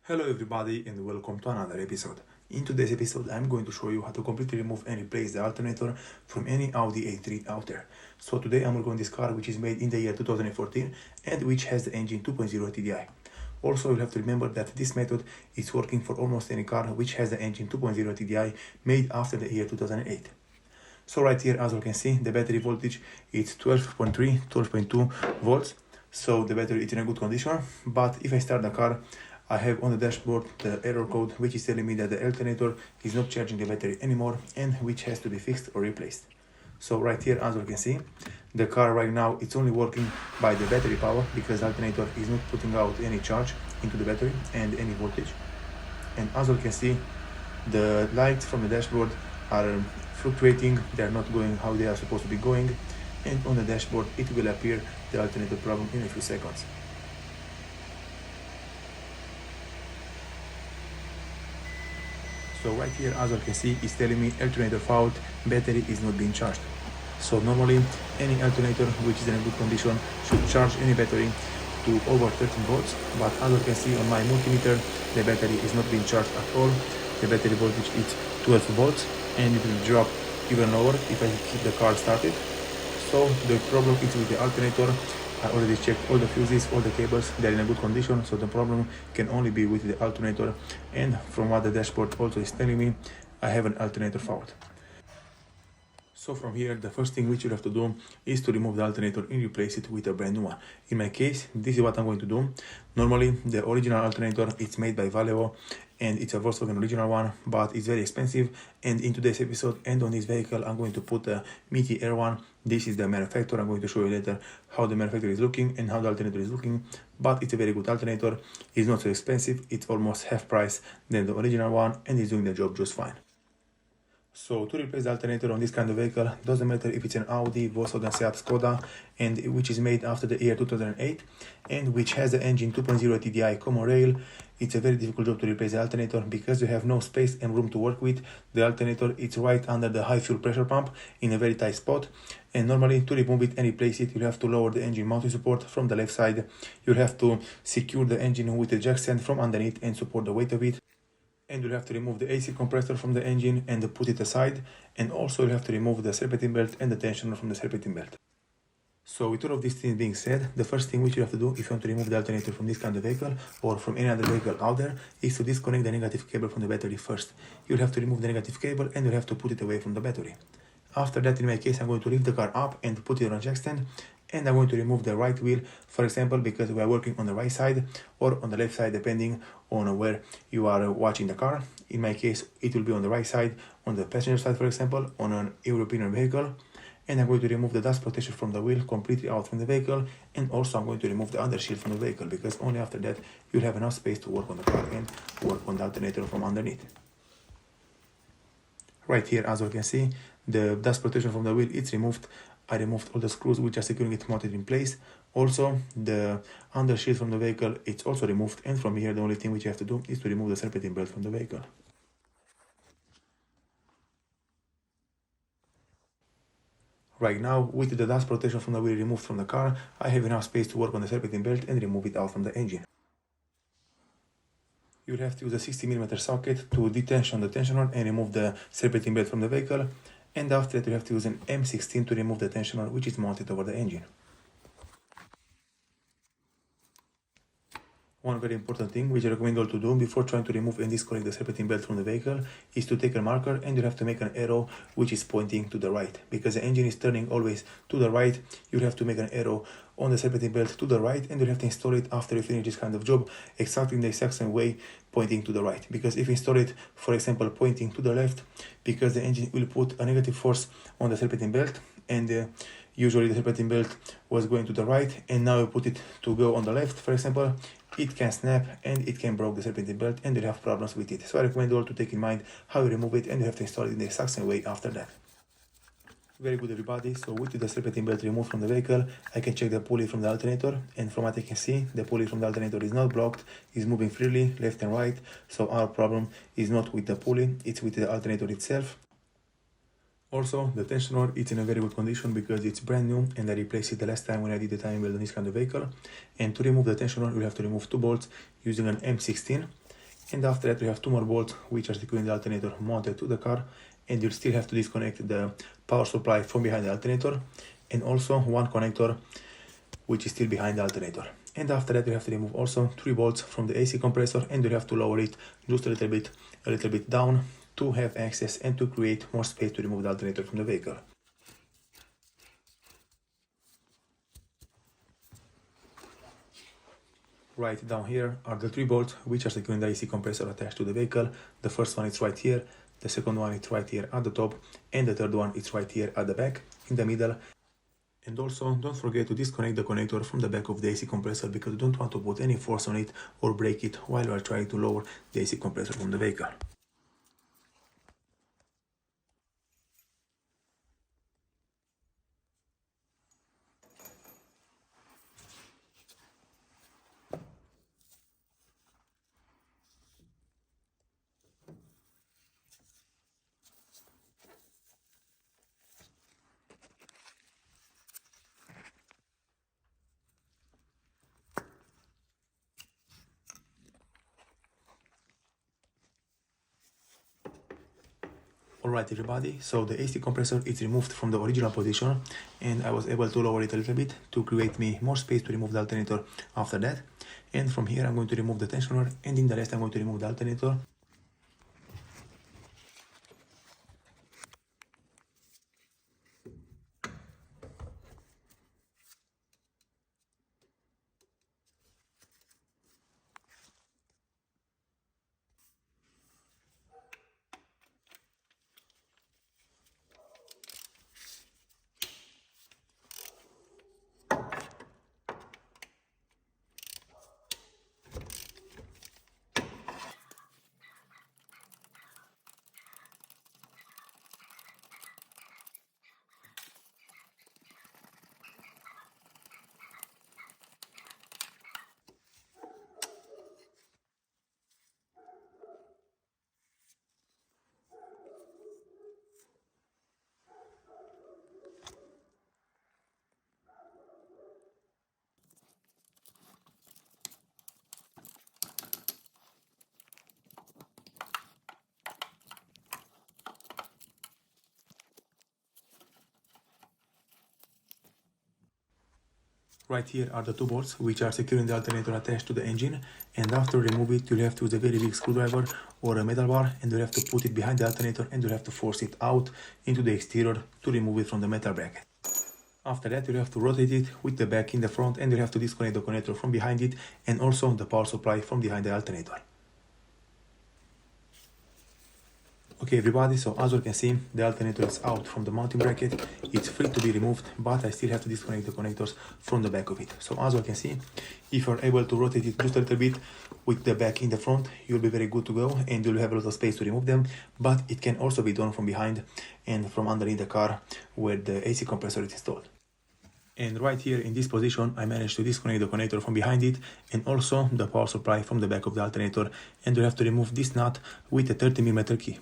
Hello everybody and welcome to another episode. In today's episode I'm going to show you how to completely remove and replace the alternator from any Audi A3 out there. So today I'm working on this car which is made in the year 2014 and which has the engine 2.0 TDI. Also you have to remember that this method is working for almost any car which has the engine 2.0 TDI made after the year 2008. So right here, as you can see, the battery voltage is 12.3, 12.2 volts. So the battery is in a good condition. But if I start the car, I have on the dashboard the error code which is telling me that the alternator is not charging the battery anymore and which has to be fixed or replaced. So right here, as you can see, the car right now it's only working by the battery power because the alternator is not putting out any charge into the battery and any voltage. And as you can see, the lights from the dashboard are fluctuating, they are not going how they are supposed to be going, and on the dashboard it will appear the alternator problem in a few seconds. So right here, as you can see, it's telling me alternator fault, battery is not being charged. So normally any alternator which is in a good condition should charge any battery to over 13 volts, but as you can see on my multimeter, the battery is not being charged at all. The battery voltage is 12 volts and it will drop even lower if I keep the car started. So the problem is with the alternator. I already checked all the fuses, all the cables, they're in a good condition, so the problem can only be with the alternator, and from what the dashboard also is telling me, I have an alternator fault. So from here, the first thing which you have to do is to remove the alternator and replace it with a brand new one. In my case, this is what I'm going to do. Normally, the original alternator, it's made by VW and it's a Volkswagen original one, but it's very expensive. And in today's episode and on this vehicle, I'm going to put a Meaty Air one. This is the manufacturer. I'm going to show you later how the manufacturer is looking and how the alternator is looking. But it's a very good alternator. It's not so expensive. It's almost half price than the original one and it's doing the job just fine. So to replace the alternator on this kind of vehicle, doesn't matter if it's an Audi, Volkswagen, Seat Skoda, and which is made after the year 2008, and which has the engine 2.0 TDI common rail, it's a very difficult job to replace the alternator because you have no space and room to work with. The alternator is right under the high fuel pressure pump in a very tight spot, and normally to remove it and replace it, you have to lower the engine mounting support from the left side. You have to secure the engine with the jack stand from underneath and support the weight of it. And you'll have to remove the AC compressor from the engine and put it aside, and also you'll have to remove the serpentine belt and the tensioner from the serpentine belt. So with all of these things being said, the first thing which you have to do if you want to remove the alternator from this kind of vehicle or from any other vehicle out there is to disconnect the negative cable from the battery first. You'll have to remove the negative cable and you'll have to put it away from the battery. After that, in my case, I'm going to lift the car up and put it on a jack stand, and I'm going to remove the right wheel, for example, because we are working on the right side or on the left side, depending on where you are watching the car. In my case, it will be on the right side, on the passenger side, for example, on an European vehicle. And I'm going to remove the dust protection from the wheel completely out from the vehicle, and also I'm going to remove the undershield from the vehicle, because only after that you'll have enough space to work on the car and work on the alternator from underneath. Right here, as you can see, the dust protection from the wheel is removed. I removed all the screws which are securing it mounted in place. Also, the undershield from the vehicle, it's also removed. And from here, the only thing which you have to do is to remove the serpentine belt from the vehicle. Right now, with the dust protection from the wheel removed from the car, I have enough space to work on the serpentine belt and remove it out from the engine. You'll have to use a 60mm socket to detension the tensioner and remove the serpentine belt from the vehicle. And after that, you have to use an M16 to remove the tensioner which is mounted over the engine. One very important thing which I recommend all to do before trying to remove and disconnect the serpentine belt from the vehicle is to take a marker and you have to make an arrow which is pointing to the right. Because the engine is turning always to the right, you have to make an arrow on the serpentine belt to the right, and you have to install it after you finish this kind of job exactly in the exact same way, pointing to the right. Because if you install it, for example, pointing to the left, because the engine will put a negative force on the serpentine belt, and usually the serpentine belt was going to the right, and now you put it to go on the left, for example, it can snap and it can break the serpentine belt and you'll have problems with it. So I recommend you all to take in mind how you remove it, and you have to install it in the exact same way after that. Very good, everybody. So with the serpentine belt removed from the vehicle, I can check the pulley from the alternator, and from what I can see, the pulley from the alternator is not blocked, is moving freely left and right. So our problem is not with the pulley, it's with the alternator itself. Also, the tensioner is in a very good condition because it's brand new and I replaced it the last time when I did the timing belt on this kind of vehicle. And to remove the tensioner, you have to remove 2 bolts using an M16. And after that we have two more bolts which are securing the alternator mounted to the car, and you'll still have to disconnect the power supply from behind the alternator, and also one connector which is still behind the alternator. And after that you have to remove also 3 bolts from the AC compressor, and you have to lower it just a little bit down to have access and to create more space to remove the alternator from the vehicle. Right down here are the 3 bolts which are securing the AC compressor attached to the vehicle. The first one is right here, the second one is right here at the top, and the third one is right here at the back in the middle. And also don't forget to disconnect the connector from the back of the AC compressor, because you don't want to put any force on it or break it while you are trying to lower the AC compressor from the vehicle. Alright everybody, so the AC compressor is removed from the original position, and I was able to lower it a little bit to create me more space to remove the alternator after that. And from here I'm going to remove the tensioner, and in the rest I'm going to remove the alternator. Right here are the 2 bolts which are securing the alternator attached to the engine, and after remove it you'll have to use a very big screwdriver or a metal bar, and you'll have to put it behind the alternator, and you'll have to force it out into the exterior to remove it from the metal bracket. After that you'll have to rotate it with the back in the front, and you'll have to disconnect the connector from behind it, and also the power supply from behind the alternator. Okay everybody, so as you can see, the alternator is out from the mounting bracket. It's free to be removed, but I still have to disconnect the connectors from the back of it. So as you can see, if you're able to rotate it just a little bit with the back in the front, you'll be very good to go, and you'll have a lot of space to remove them. But it can also be done from behind and from underneath the car where the AC compressor is installed. And right here in this position, I managed to disconnect the connector from behind it, and also the power supply from the back of the alternator, and you have to remove this nut with a 30mm key.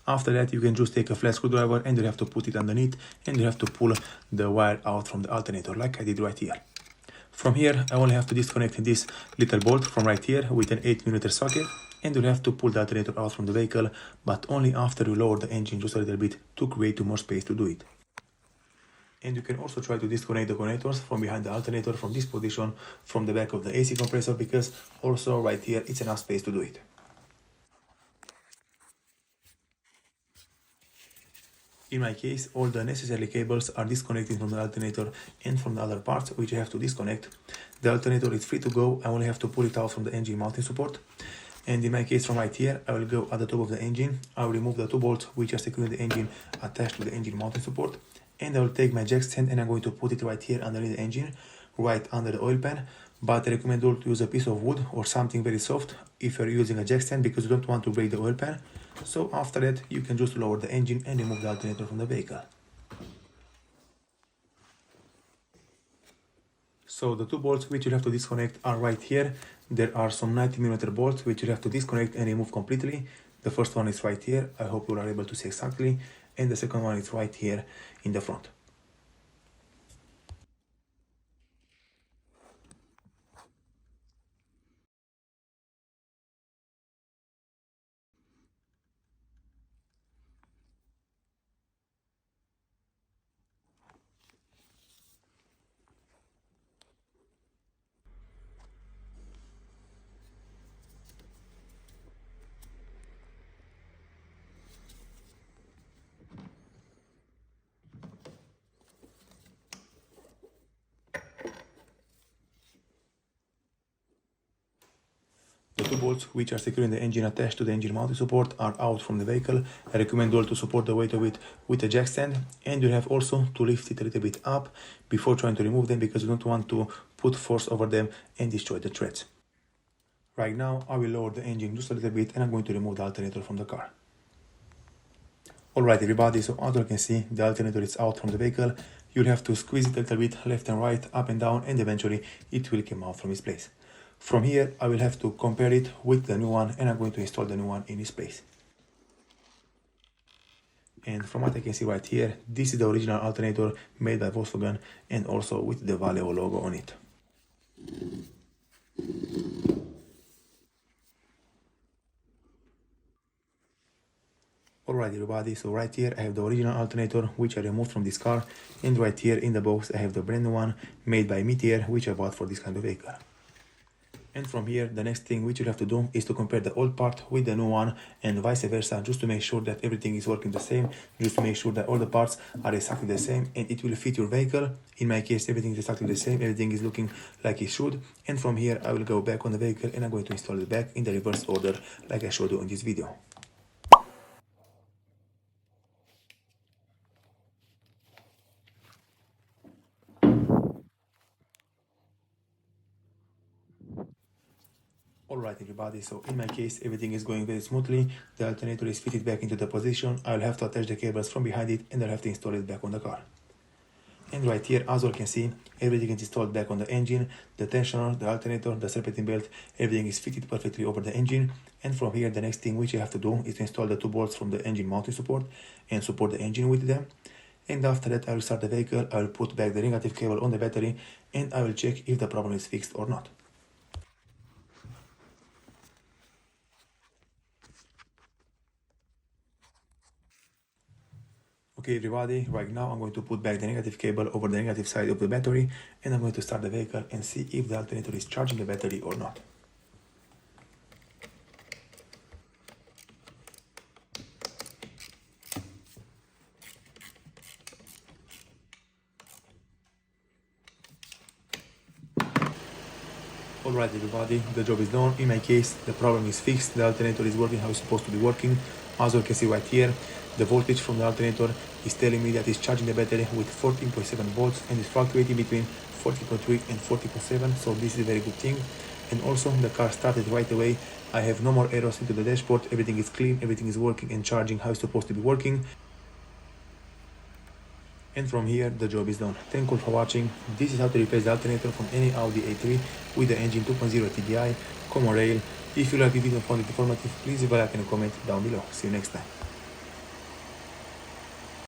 After that you can just take a flat screwdriver, and you have to put it underneath, and you have to pull the wire out from the alternator like I did right here. From here I only have to disconnect this little bolt from right here with an 8mm socket, and you'll have to pull the alternator out from the vehicle, but only after you lower the engine just a little bit to create more space to do it. And you can also try to disconnect the connectors from behind the alternator from this position from the back of the AC compressor, because also right here it's enough space to do it. In my case, all the necessary cables are disconnected from the alternator and from the other parts which I have to disconnect. The alternator is free to go, I only have to pull it out from the engine mounting support. And in my case, from right here, I will go at the top of the engine, I will remove the 2 bolts which are securing the engine attached to the engine mounting support, and I will take my jack stand and I'm going to put it right here underneath the engine, right under the oil pan. But I recommend you to use a piece of wood or something very soft if you're using a jack stand, because you don't want to break the oil pan. So after that you can just lower the engine and remove the alternator from the vehicle. So the 2 bolts which you have to disconnect are right here. There are some 90mm bolts which you have to disconnect and remove completely. The first one is right here, I hope you are able to see exactly, and the second one is right here in the front. bolts which are securing the engine attached to the engine mounting support are out from the vehicle. I recommend all to support the weight of it with a jack stand, and you have also to lift it a little bit up before trying to remove them, because you don't want to put force over them and destroy the threads. Right now I will lower the engine just a little bit and I'm going to remove the alternator from the car. Alright everybody, so as you can see, the alternator is out from the vehicle. You'll have to squeeze it a little bit left and right, up and down, and eventually it will come out from its place. From here I will have to compare it with the new one, and I'm going to install the new one in its place. And from what I can see right here, this is the original alternator made by Volkswagen, and also with the VW logo on it. Alright everybody, so right here I have the original alternator which I removed from this car, and right here in the box I have the brand new one made by Meteor, which I bought for this kind of vehicle. And from here the next thing which you have to do is to compare the old part with the new one, and vice versa, just to make sure that everything is working the same, just to make sure that all the parts are exactly the same and it will fit your vehicle. In my case everything is exactly the same, everything is looking like it should. And from here I will go back on the vehicle and I'm going to install it back in the reverse order like I showed you in this video. Alright everybody, so in my case everything is going very smoothly. The alternator is fitted back into the position. I'll have to attach the cables from behind it and I'll have to install it back on the car. And right here, as you can see, everything is installed back on the engine. The tensioner, the alternator, the serpentine belt, everything is fitted perfectly over the engine. And from here the next thing which you have to do is to install the two bolts from the engine mounting support and support the engine with them. And after that I will start the vehicle, I will put back the negative cable on the battery, and I will check if the problem is fixed or not. Okay everybody, right now I'm going to put back the negative cable over the negative side of the battery, and I'm going to start the vehicle and see if the alternator is charging the battery or not. Alright everybody, the job is done. In my case the problem is fixed, the alternator is working how it's supposed to be working. As you can see right here, the voltage from the alternator is telling me that it's charging the battery with 14.7 volts and is fluctuating between 40.3 and 40.7, so this is a very good thing. And also the car started right away. I have no more errors into the dashboard, everything is clean, everything is working and charging how it's supposed to be working. And from here the job is done. Thank you for watching. This is how to replace the alternator from any Audi A3 with the engine 2.0 TDI, common rail. If you like the video and found it informative, please leave a like and a comment down below. See you next time.